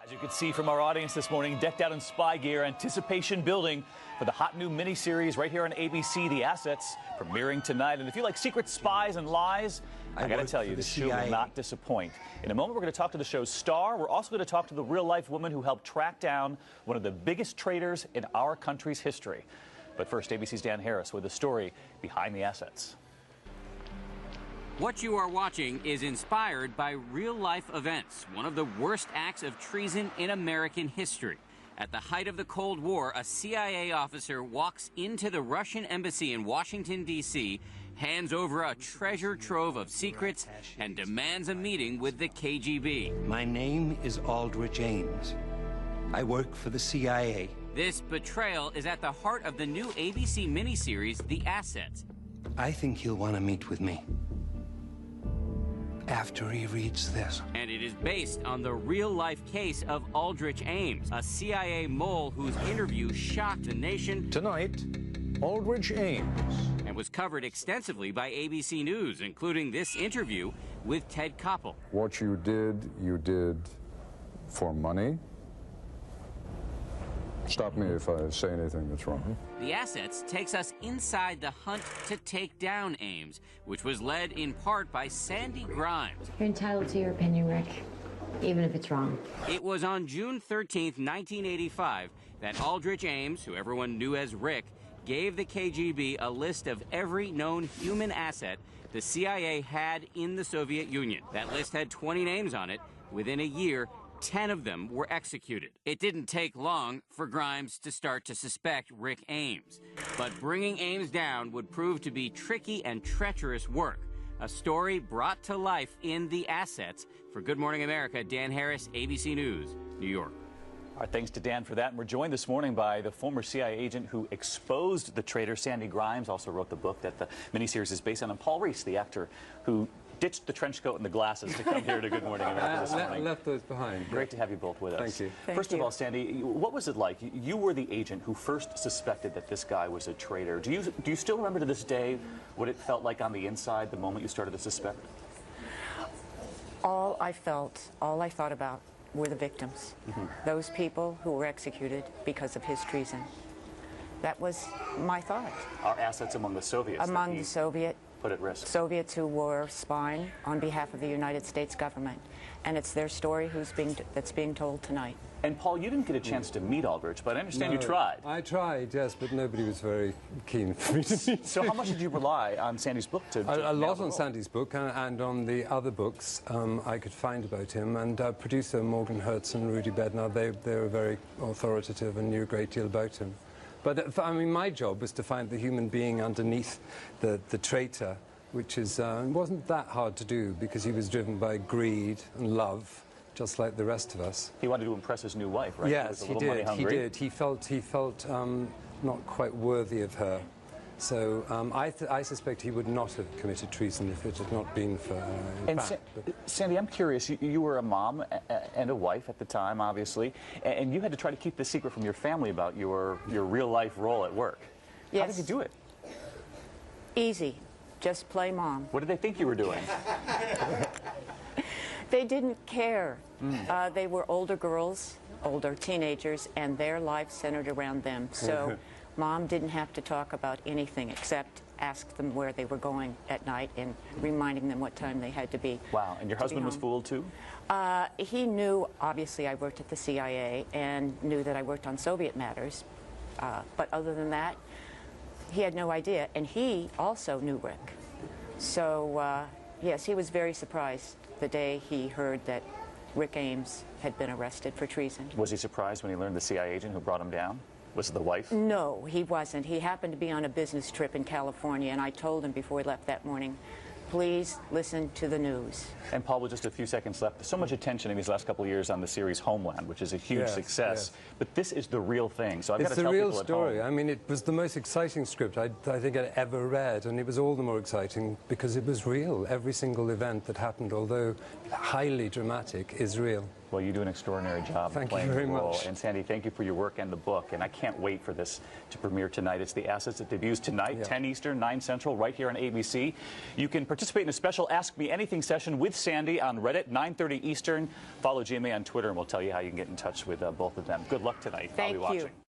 As you can see from our audience this morning, decked out in spy gear, anticipation building for the hot new miniseries right here on ABC, The Assets, premiering tonight. And if you like secret spies and lies, I got to tell you, this show will not disappoint. In a moment, we're going to talk to the show's star. We're also going to talk to the real-life woman who helped track down one of the biggest traitors in our country's history. But first, ABC's Dan Harris with the story behind The Assets. What you are watching is inspired by real-life events, one of the worst acts of treason in American history. At the height of the Cold War, a CIA officer walks into the Russian embassy in Washington, D.C., hands over a treasure trove of secrets, and demands a meeting with the KGB. My name is Aldrich Ames. I work for the CIA. This betrayal is at the heart of the new ABC miniseries, The Assets. I think he'll want to meet with me after he reads this. And it is based on the real-life case of Aldrich Ames, a CIA mole whose interview shocked the nation. Tonight, Aldrich Ames. And was covered extensively by ABC News, including this interview with Ted Koppel. What you did for money. Stop me if I say anything that's wrong. The Assets takes us inside the hunt to take down Ames, which was led in part by Sandy Grimes. You're entitled to your opinion, Rick, even if it's wrong. It was on June 13th, 1985, that Aldrich Ames, who everyone knew as Rick, gave the KGB a list of every known human asset the CIA had in the Soviet Union. That list had 20 names on it. Within a year, 10 of them were executed. It didn't take long for Grimes to start to suspect Rick Ames. But bringing Ames down would prove to be tricky and treacherous work. A story brought to life in The Assets. For Good Morning America, Dan Harris, ABC News, New York. Our thanks to Dan for that. And we're joined this morning by the former CIA agent who exposed the traitor, Sandy Grimes, also wrote the book that the miniseries is based on, and Paul Rhys, the actor who ditched the trench coat and the glasses to come here to Good Morning America this morning. Left those behind. Great to have you both with us. Thank you. First of all, Sandy, what was it like? You were the agent who first suspected that this guy was a traitor. Do you still remember to this day what it felt like on the inside the moment you started to suspect? All I thought about were the victims. Those people who were executed because of his treason. That was my thought. Our assets among the Soviets. Among the Soviets. Put at risk. Soviets who were spying on behalf of the United States government. And it's their story that's being told tonight. And Paul, you didn't get a chance to meet Aldrich, but I understand you tried. I tried, yes, but nobody was very keen for me to meet. So how much did you rely on Sandy's book to a lot on Sandy's book and on the other books I could find about him. And producer Morgan Hertz and Rudy Bednar, they were very authoritative and knew a great deal about him. But, I mean, my job was to find the human being underneath the traitor, which wasn't that hard to do because he was driven by greed and love, just like the rest of us. He wanted to impress his new wife, right? Yes, he did. He felt not quite worthy of her. So I suspect he would not have committed treason if it had not been for Sandy, I'm curious. You were a mom and a wife at the time, obviously, and you had to try to keep the secret from your family about your real-life role at work. Yes. How did you do it? Easy. Just play mom. What did they think you were doing? They didn't care. They were older girls, older teenagers, and their life centered around them. So Mom didn't have to talk about anything except ask them where they were going at night and reminding them what time they had to be. Wow, and your husband was fooled too? He knew, obviously, I worked at the CIA and knew that I worked on Soviet matters. But other than that, he had no idea. And he also knew Rick. So, yes, he was very surprised the day he heard that Rick Ames had been arrested for treason. Was he surprised when he learned the CIA agent who brought him down? Was it the wife? No, he wasn't. He happened to be on a business trip in California, and I told him before he left that morning, please listen to the news. And Paul, with just a few seconds left, so much attention in these last couple of years on the series Homeland, which is a huge success. Yes. But this is the real thing, so I've got to tell people at home. It's the real story. I mean, it was the most exciting script I think I'd ever read, and it was all the more exciting because it was real. Every single event that happened, although highly dramatic, is real. Well, you do an extraordinary job Thank playing you very the role. much. And Sandy, thank you for your work and the book. And I can't wait for this to premiere tonight. It's The Assets. It debuts tonight, 10 Eastern, 9 Central, right here on ABC. You can participate in a special Ask Me Anything session with Sandy on Reddit, 9:30 Eastern. Follow GMA on Twitter, and we'll tell you how you can get in touch with both of them. Good luck tonight. I'll be watching. Thank you.